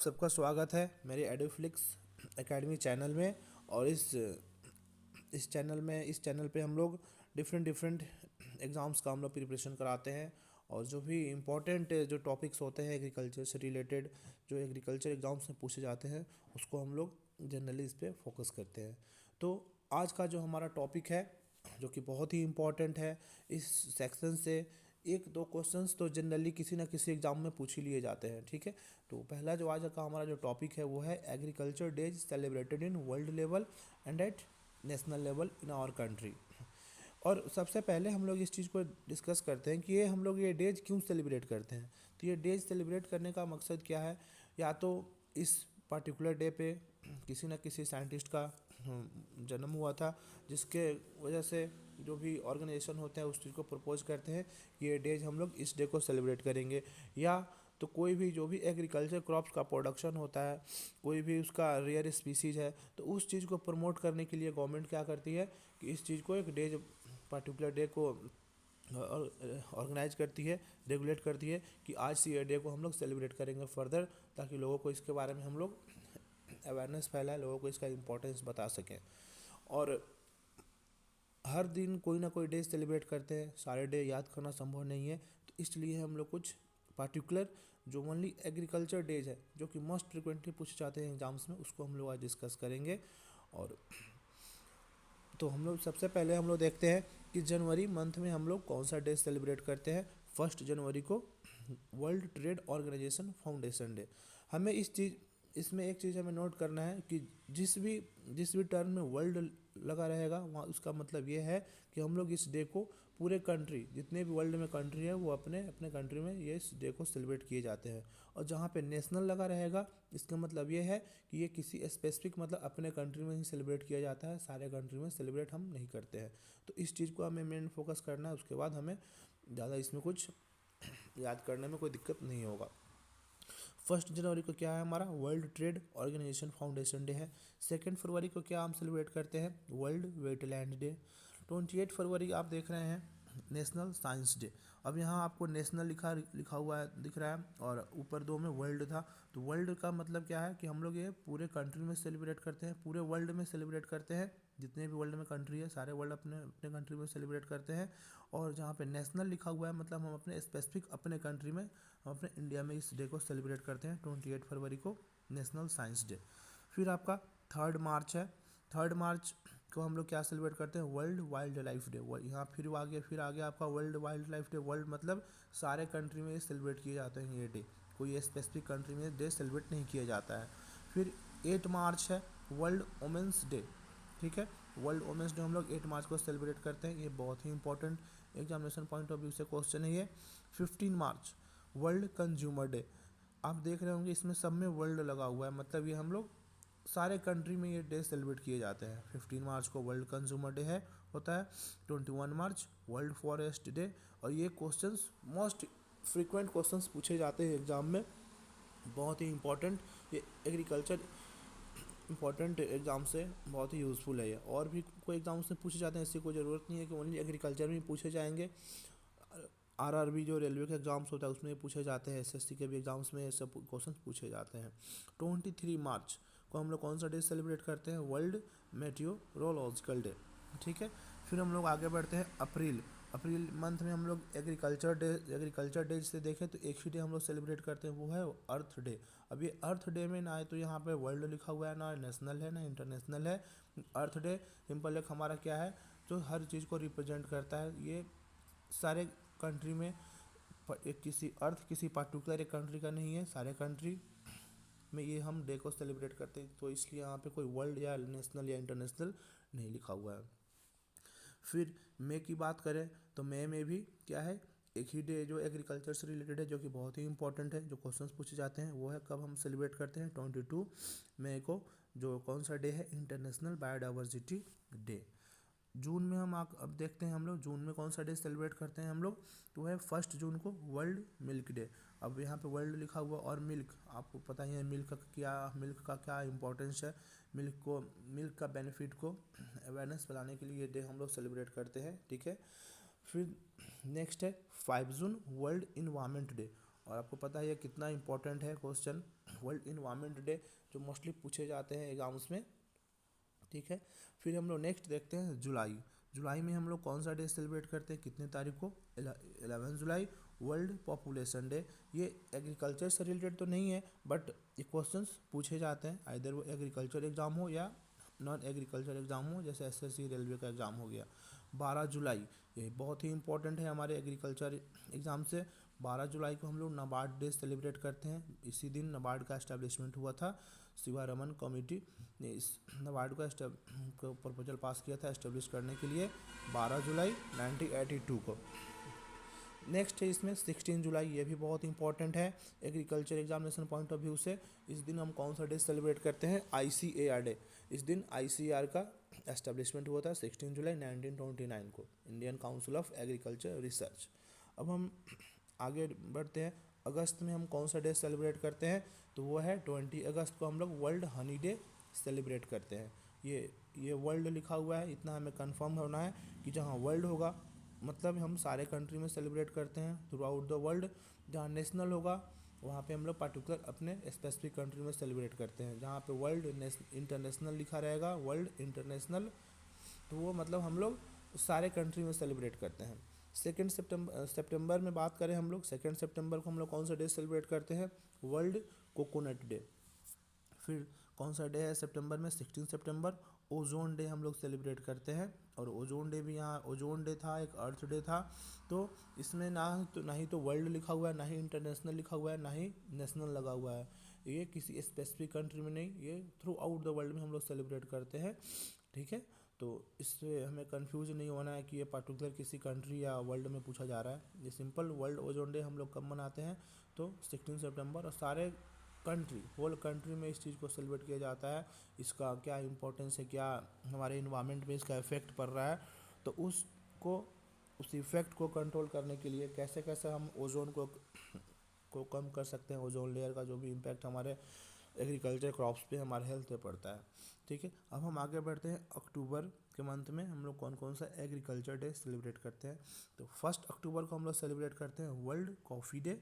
सबका स्वागत है मेरे एडुफ्लिक्स एकेडमी चैनल में। और इस चैनल पे हम लोग डिफरेंट एग्ज़ाम्स का हम लोग प्रिपरेशन कराते हैं। और जो भी इम्पोर्टेंट जो टॉपिक्स होते हैं एग्रीकल्चर से रिलेटेड, जो एग्रीकल्चर एग्ज़ाम्स में पूछे जाते हैं, उसको हम लोग जनरली इस पे फोकस करते हैं। तो आज का जो हमारा टॉपिक है, जो कि बहुत ही इम्पोर्टेंट है, इस सेक्शन से एक दो क्वेश्चंस तो जनरली किसी ना किसी एग्ज़ाम में पूछ ही लिए जाते हैं। ठीक है, तो पहला जो आज का हमारा जो टॉपिक है वो है agriculture days celebrated in world level and at national level in our country. और सबसे पहले हम लोग इस चीज़ को डिस्कस करते हैं कि हम लोग ये डेज क्यों सेलिब्रेट करते हैं। तो ये डेज सेलिब्रेट करने का मकसद क्या है? या तो इस पर्टिकुलर डे पे किसी न किसी साइंटिस्ट का जन्म हुआ था, जिसके वजह से जो भी ऑर्गेनाइजेशन होते हैं उस चीज़ को प्रपोज करते हैं कि ये डेज हम लोग इस डे को सेलिब्रेट करेंगे। या तो कोई भी जो भी एग्रीकल्चर क्रॉप्स का प्रोडक्शन होता है, कोई भी उसका रेयर स्पीसीज है, तो उस चीज़ को प्रमोट करने के लिए गवर्नमेंट क्या करती है कि इस चीज़ को एक डे, पर्टिकुलर डे को ऑर्गेनाइज करती है, रेगुलेट करती है कि आज से ये डे को हम लोग सेलिब्रेट करेंगे फर्दर, ताकि लोगों को इसके बारे में हम लोग अवेयरनेस फैलाए, लोगों को इसका इम्पोर्टेंस बता सकें। और हर दिन कोई ना कोई डे सेलिब्रेट करते हैं, सारे डे याद करना संभव नहीं है, तो इसलिए हम लोग कुछ पार्टिकुलर जो ओनली एग्रीकल्चर डेज है, जो कि मोस्ट फ्रिक्वेंटली पूछे जाते हैं एग्जाम्स में, उसको हम लोग आज डिस्कस करेंगे। और तो हम लोग सबसे पहले हम लोग देखते हैं कि जनवरी मंथ में हम लोग कौन सा डे सेलिब्रेट करते हैं। 1 जनवरी को world trade organisation foundation day. हमें इसमें एक चीज़ हमें नोट करना है कि जिस भी टर्म में वर्ल्ड लगा रहेगा, वहाँ उसका मतलब ये है कि हम लोग इस डे को पूरे कंट्री, जितने भी वर्ल्ड में कंट्री है, वो अपने अपने कंट्री में ये इस डे को सेलिब्रेट किए जाते हैं। और जहाँ पे नेशनल लगा रहेगा, इसका मतलब ये है कि ये किसी स्पेसिफिक, मतलब अपने कंट्री में ही सेलिब्रेट किया जाता है, सारे कंट्री में सेलिब्रेट हम नहीं करते हैं। तो इस चीज़ को हमें मेन फोकस करना है, उसके बाद हमें ज़्यादा इसमें कुछ याद करने में कोई दिक्कत नहीं होगा। 1 जनवरी को क्या है, हमारा world trade organisation foundation day है। 2 फरवरी को क्या हम सेलिब्रेट करते हैं, वर्ल्ड वेटलैंड डे। 28 फरवरी आप देख रहे हैं नेशनल साइंस डे। अब यहाँ आपको नेशनल लिखा हुआ है दिख रहा है, और ऊपर दो में वर्ल्ड था। तो वर्ल्ड का मतलब क्या है कि हम लोग ये पूरे कंट्री में सेलिब्रेट करते हैं, पूरे वर्ल्ड में सेलिब्रेट करते हैं, जितने भी वर्ल्ड में कंट्री है सारे वर्ल्ड अपने अपने कंट्री में सेलिब्रेट करते हैं। और जहाँ पे नेशनल लिखा हुआ है, मतलब हम अपने स्पेसिफिक अपने कंट्री में, हम अपने इंडिया में इस डे को सेलिब्रेट करते हैं, 28 फरवरी को नेशनल साइंस डे। फिर आपका 3 मार्च है। 3 मार्च को हम लोग क्या सेलिब्रेट करते हैं, वर्ल्ड वाइल्ड लाइफ डे। यहाँ फिर आ गया आपका world wild life day. World मतलब सारे कंट्री में सेलिब्रेट किए जाते हैं ये डे, कोई स्पेसिफिक कंट्री में डे सेलिब्रेट नहीं किया जाता है। फिर 8 मार्च है वर्ल्ड वुमेंस डे। ठीक है, वर्ल्ड वुमेंस डे हम लोग 8 मार्च को सेलिब्रेट करते हैं। ये बहुत ही important examination point of view से क्वेश्चन है ये। 15 मार्च वर्ल्ड कंज्यूमर डे। आप देख रहे होंगे इसमें सब में वर्ल्ड लगा हुआ है, मतलब ये हम लोग सारे कंट्री में ये डे सेलिब्रेट किए जाते हैं। 15 मार्च को वर्ल्ड कंज्यूमर डे है होता है। 21 मार्च वर्ल्ड फॉरेस्ट डे। और ये क्वेश्चंस मोस्ट फ्रीक्वेंट क्वेश्चंस पूछे जाते हैं एग्जाम में, बहुत ही इंपॉर्टेंट। ये एग्रीकल्चर इंपॉर्टेंट एग्जाम से बहुत ही यूज़फुल है ये। और भी कोई एग्जाम से पूछे जाते हैं, इसकी कोई ज़रूरत नहीं है कि ओनली एग्रीकल्चर में पूछे जाएंगे। आरआरबी जो रेलवे के एग्ज़ाम्स होता है उसमें पूछे जाते हैं, एसएससी के भी एग्ज़ाम्स में ये सब क्वेश्चन पूछे जाते हैं। 23 मार्च को हम लोग कौन सा डे सेलिब्रेट करते हैं, वर्ल्ड मेट्रोलॉजिकल डे। ठीक है, फिर हम लोग आगे बढ़ते हैं अप्रैल मंथ में हम लोग एग्रीकल्चर डे से देखें तो एक ही डे हम लोग सेलिब्रेट करते हैं, वो है अर्थ डे। अब ये अर्थ डे में ना तो यहाँ पे वर्ल्ड लिखा हुआ है, ना नेशनल है, ना इंटरनेशनल है। अर्थ डे सिंपल एक हमारा क्या है, जो हर चीज़ को रिप्रेजेंट करता है। ये सारे कंट्री में किसी पर्टिकुलर एक कंट्री का नहीं है, सारे कंट्री में ये हम डे को सेलिब्रेट करते हैं, तो इसलिए यहाँ पे कोई वर्ल्ड या नेशनल या इंटरनेशनल नहीं लिखा हुआ है। फिर मई की बात करें तो मई में भी क्या है, एक ही डे जो एग्रीकल्चर से रिलेटेड है, जो कि बहुत ही इंपॉर्टेंट है, जो क्वेश्चंस पूछे जाते हैं, वो है कब हम सेलिब्रेट करते हैं, 22 मई को। जो कौन सा डे है, इंटरनेशनल बायोडाइवर्सिटी डे। जून में अब देखते हैं हम लोग जून में कौन सा डे सेलिब्रेट करते हैं हम लोग, तो है 1 जून को वर्ल्ड मिल्क डे। अब यहाँ पे वर्ल्ड लिखा हुआ और मिल्क, आपको पता ही है मिल्क का क्या इंपॉर्टेंस है। मिल्क का बेनिफिट को अवेयरनेस फैलाने के लिए ये डे हम लोग सेलिब्रेट करते हैं। ठीक है, फिर नेक्स्ट है 5 जून वर्ल्ड इन्वायरमेंट डे। और आपको पता है ये कितना इंपॉर्टेंट है क्वेश्चन। वर्ल्ड इन्वायरमेंट डे, जो मोस्टली पूछे जाते हैं एग्जाम्स में, ठीक है। फिर हम लोग नेक्स्ट देखते हैं जुलाई। जुलाई में हम लोग कौन सा डे सेलिब्रेट करते हैं, कितने तारीख को, 11 जुलाई, वर्ल्ड पॉपुलेशन डे। ये एग्रीकल्चर से रिलेटेड तो नहीं है, बट ये क्वेश्चंस पूछे जाते हैं, आइदर वो एग्रीकल्चर एग्जाम हो या नॉन एग्रीकल्चर एग्जाम हो, जैसे एसएससी रेलवे का एग्जाम हो गया। 12 जुलाई, ये बहुत ही इंपॉर्टेंट है हमारे एग्रीकल्चर एग्जाम से। 12 जुलाई को हम लोग नाबार्ड डे सेलिब्रेट करते हैं। इसी दिन नाबार्ड का एस्टेब्लिशमेंट हुआ था। शिवारमन कमेटी ने इस नाबार्ड को प्रपोजल पास किया था एस्टेब्लिश करने के लिए 12 जुलाई 1982 को। नेक्स्ट है इसमें 16 जुलाई, ये भी बहुत इंपॉर्टेंट है agriculture examination point of view से। इस दिन हम कौन सा डे सेलिब्रेट करते हैं, ICAR डे। इस दिन ICAR का एस्टेब्लिशमेंट हुआ था 16 जुलाई 1929 को, Indian council of agriculture research. अब हम आगे बढ़ते हैं। अगस्त में हम कौन सा डे सेलिब्रेट करते हैं, तो वो है 20 अगस्त को हम लोग वर्ल्ड हनी डे सेलिब्रेट करते हैं। ये वर्ल्ड लिखा हुआ है, इतना हमें कंफर्म होना है कि जहाँ वर्ल्ड होगा मतलब हम सारे कंट्री में सेलिब्रेट करते हैं थ्रू आउट द वर्ल्ड। जहाँ नेशनल होगा वहाँ पे हम लोग पर्टिकुलर अपने स्पेसिफिक कंट्री में सेलिब्रेट करते हैं। जहाँ पे वर्ल्ड इंटरनेशनल लिखा रहेगा, वर्ल्ड इंटरनेशनल, तो वो मतलब हम लोग सारे कंट्री में सेलिब्रेट करते हैं। 2 सितंबर में बात करें हम लोग, 2 सितंबर को हम लोग कौन सा डे सेलिब्रेट करते हैं, वर्ल्ड कोकोनट डे। फिर कौन सा डे है सितंबर में, 16 सितंबर, ओजोन डे हम लोग सेलिब्रेट करते हैं। और ओजोन डे भी, यहाँ ओजोन डे था, एक अर्थ डे था, तो इसमें ना ही तो वर्ल्ड लिखा हुआ है, ना ही इंटरनेशनल लिखा हुआ है, ना ही नेशनल लगा हुआ है। ये किसी स्पेसिफिक कंट्री में नहीं, ये थ्रू आउट द वर्ल्ड में हम लोग सेलिब्रेट करते हैं, ठीक है। तो इससे हमें कंफ्यूज नहीं होना है कि ये पर्टिकुलर किसी कंट्री या वर्ल्ड में पूछा जा रहा है। ये सिंपल वर्ल्ड ओजोन डे हम लोग कब मनाते हैं, तो 16 सितंबर, और सारे कंट्री, होल कंट्री में इस चीज़ को सेलिब्रेट किया जाता है। इसका क्या इंपॉर्टेंस है, क्या हमारे इन्वायरमेंट में इसका इफ़ेक्ट पड़ रहा है, तो उस इफ़ेक्ट को कंट्रोल करने के लिए कैसे कैसे हम ओजोन को कम कर सकते हैं, ओजोन लेयर का जो भी इम्पैक्ट हमारे एग्रीकल्चर क्रॉप्स पे, हमारे हेल्थ पे पड़ता है, ठीक है। अब हम आगे बढ़ते हैं, अक्टूबर के मंथ में हम लोग कौन कौन सा एग्रीकल्चर डे सेलिब्रेट करते हैं। तो 1 अक्टूबर को हम लोग सेलिब्रेट करते हैं वर्ल्ड कॉफ़ी डे,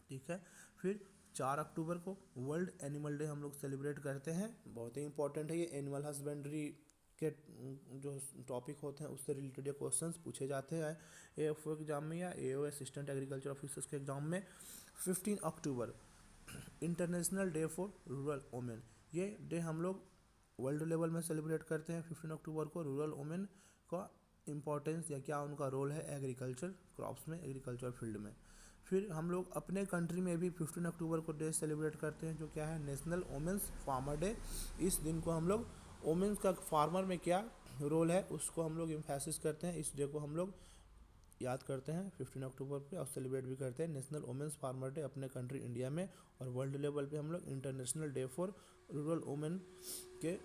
ठीक है। फिर 4 अक्टूबर को वर्ल्ड एनिमल डे हम लोग सेलिब्रेट करते हैं। बहुत ही इंपॉर्टेंट है ये, एनिमल हस्बेंड्री के जो टॉपिक होते हैं उससे रिलेटेड क्वेश्चंस पूछे जाते हैं AFO एग्जाम में या AO असिस्टेंट एग्रीकल्चर ऑफिसर्स के एग्जाम में। 15 अक्टूबर, international day for rural women. ये डे हम लोग वर्ल्ड लेवल में सेलिब्रेट करते हैं 15 अक्टूबर को। रूरल वोमेन का इम्पोर्टेंस या क्या उनका रोल है एग्रीकल्चर क्रॉप्स में, एग्रीकल्चर फील्ड में। फिर हम लोग अपने कंट्री में भी 15 अक्टूबर को डे सेलिब्रेट करते हैं, जो क्या है, नेशनल वोमेंस फार्मर डे। इस दिन को हम लोग वोमेंस का फार्मर में क्या रोल है उसको हम लोग एम्फेसिस करते हैं। इस डे को हम लोग याद करते हैं 15 अक्टूबर पे, और सेलिब्रेट भी करते हैं नेशनल वोमेंस फार्मर डे अपने कंट्री इंडिया में। और वर्ल्ड लेवल पे हम लोग international day for rural women के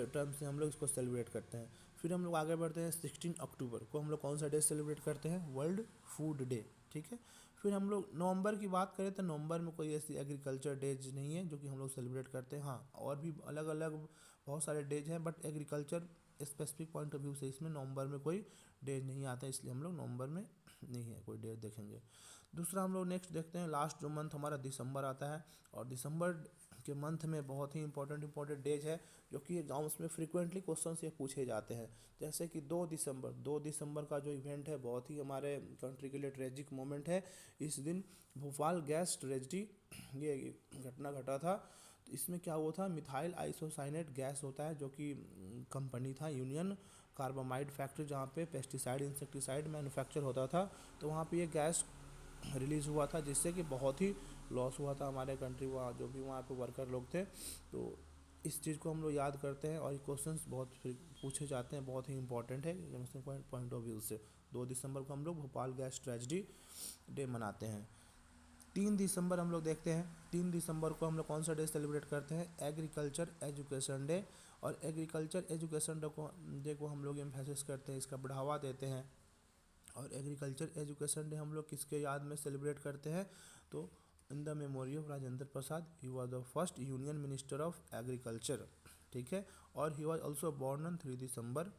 टर्म से हम लोग इसको सेलिब्रेट करते हैं। फिर हम लोग आगे बढ़ते हैं, 16 अक्टूबर को हम लोग कौन सा डे सेलिब्रेट करते हैं, वर्ल्ड फूड डे, ठीक है। फिर हम लोग नवंबर की बात करें तो नवंबर में कोई ऐसी एग्रीकल्चर डेज नहीं है जो कि हम लोग सेलिब्रेट करते हैं। हाँ, और भी अलग अलग बहुत सारे डेज हैं, but agriculture specific point of view से इसमें नवंबर में कोई डेज नहीं आता, इसलिए हम लोग नवंबर में नहीं है कोई डेज देखेंगे। दूसरा हम लोग नेक्स्ट देखते हैं, लास्ट जो मंथ हमारा दिसंबर आता है, और दिसंबर के मंथ में बहुत ही इंपॉर्टेंट डेज है जो कि एग्जाम्स में फ्रिक्वेंटली क्वेश्चन ये पूछे जाते हैं। जैसे कि 2 दिसंबर का जो इवेंट है बहुत ही हमारे कंट्री के लिए ट्रेजिक मोमेंट है। इस दिन भोपाल गैस ट्रेजिडी ये घटना घटा था। तो इसमें क्या हुआ था, मिथाइल आइसोसाइनेट गैस होता है जो कि कंपनी था यूनियन कार्बामाइड फैक्ट्री, जहाँ पे पेस्टिसाइड इंसेक्टिसाइड मैन्युफैक्चर होता था। तो वहाँ पे ये गैस रिलीज़ हुआ था, जिससे कि बहुत ही लॉस हुआ था हमारे कंट्री, वहाँ जो भी वहाँ पे वर्कर लोग थे। तो इस चीज़ को हम लोग याद करते हैं, और क्वेश्चंस बहुत पूछे जाते हैं, बहुत ही इंपॉर्टेंट है एग्जामिनेशन पॉइंट ऑफ व्यू से। 2 दिसंबर को हम लोग भोपाल गैस ट्रेजिडी डे मनाते हैं। 3 दिसंबर हम लोग देखते हैं, 3 दिसंबर को हम लोग कौन सा डे सेलिब्रेट करते हैं, एग्रीकल्चर एजुकेशन डे। और एग्रीकल्चर एजुकेशन डे को हम लोग एम्फेसिस करते हैं, इसका बढ़ावा देते हैं। और एग्रीकल्चर एजुकेशन डे हम लोग किसके याद में सेलिब्रेट करते हैं, तो in the memory of Rajendra Prasad, he was the first union minister of agriculture, ठीक है। और he was also born on 3 दिसंबर।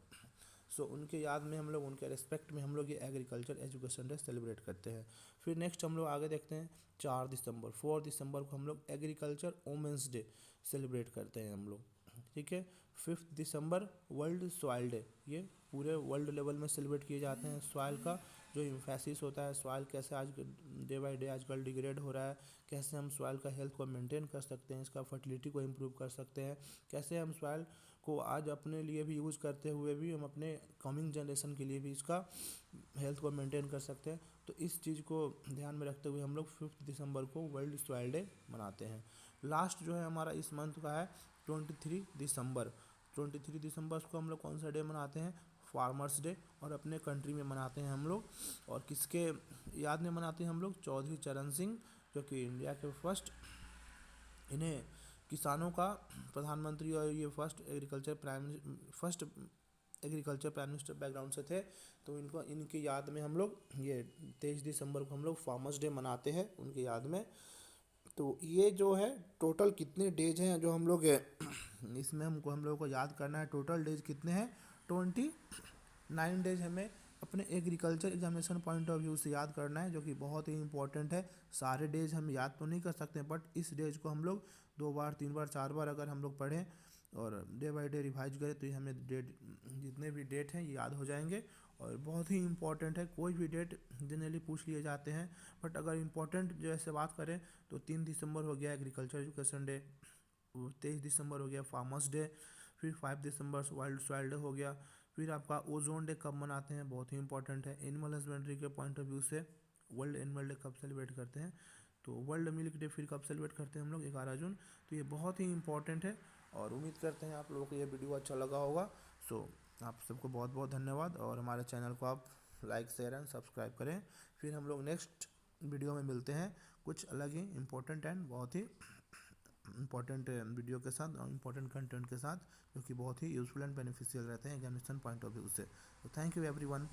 सो उनके याद में हम लोग, उनके रिस्पेक्ट में हम लोग ये एग्रीकल्चर एजुकेशन डे सेलिब्रेट करते हैं। फिर नेक्स्ट हम लोग आगे देखते हैं 4 दिसंबर, 4 दिसंबर को हम लोग एग्रीकल्चर वोमेंस डे सेलिब्रेट करते हैं हम लोग, ठीक है। 5 दिसंबर वर्ल्ड सॉइल डे, ये पूरे वर्ल्ड लेवल में सेलिब्रेट किए जाते हैं। सॉइल का जो इम्फेसिस होता है, सॉइल कैसे आज डे बाय डे आजकल डिग्रेड हो रहा है, कैसे हम सॉइल का हेल्थ को मेंटेन कर सकते हैं, इसका फर्टिलिटी को इम्प्रूव कर सकते हैं, कैसे हम सॉइल को आज अपने लिए भी यूज़ करते हुए भी हम अपने कमिंग जनरेशन के लिए भी इसका हेल्थ को मेंटेन कर सकते हैं। तो इस चीज़ को ध्यान में रखते हुए हम लोग 5 दिसंबर को वर्ल्ड सॉइल डे मनाते हैं। लास्ट जो है हमारा इस मंथ का है 23 दिसंबर। 23 दिसंबर को हम लोग कौन सा डे मनाते हैं? Farmers day. और अपने कंट्री में मनाते हैं हम लोग, और किसके याद में मनाते हैं हम लोग? चौधरी चरण सिंह, जो कि इंडिया के फर्स्ट, इन्हें किसानों का प्रधानमंत्री, और ये first agriculture prime minister background से थे। तो इनको, इनकी याद में हम लोग ये 23 दिसंबर को हम लोग फार्मर्स डे मनाते हैं उनकी याद में। तो ये जो है टोटल कितने डेज हैं जो हम लोग इसमें हम लोगों को याद करना है। टोटल डेज कितने हैं? 29 डेज हमें अपने agriculture examination point of view से याद करना है, जो कि बहुत ही इंपॉर्टेंट है। सारे डेज हम याद तो नहीं कर सकते, बट इस डेज को हम लोग 2 बार 3 बार 4 बार अगर हम लोग पढ़ें और डे बाय डे रिवाइज करें तो ये हमें डेट, जितने भी डेट हैं ये याद हो जाएंगे। और बहुत ही इंपॉर्टेंट है, कोई भी डेट जनरली पूछ लिए जाते हैं, बट अगर इंपॉर्टेंट जैसे बात करें तो 3 दिसंबर हो गया एग्रीकल्चर एजुकेशन डे, 23 दिसंबर हो गया फार्मर्स डे, फिर 5 दिसंबर वर्ल्ड सॉइल डे हो गया। फिर आपका ओजोन डे कब मनाते हैं? बहुत ही इंपॉर्टेंट है। एनिमल हस्बेंड्री के पॉइंट ऑफ व्यू से वर्ल्ड एनिमल डे कब सेलिब्रेट करते हैं? तो वर्ल्ड मिल्क डे फिर कब सेलिब्रेट करते हैं हम लोग? 11 जून। तो ये बहुत ही इंपॉर्टेंट है, और उम्मीद करते हैं आप लोगों को ये वीडियो अच्छा लगा होगा। सो आप सबको बहुत बहुत धन्यवाद, और हमारे चैनल को आप लाइक शेयर एंड सब्सक्राइब करें। फिर हम लोग नेक्स्ट वीडियो में मिलते हैं कुछ अलग ही इम्पोर्टेंट एंड बहुत ही इम्पोर्टेंट वीडियो के साथ और इम्पोर्टेंट कंटेंट के साथ, जो कि बहुत ही यूज़फुल एंड बेनिफिशियल रहते हैं एग्जामिनेशन पॉइंट ऑफ व्यू से। तो थैंक यू एवरीवन।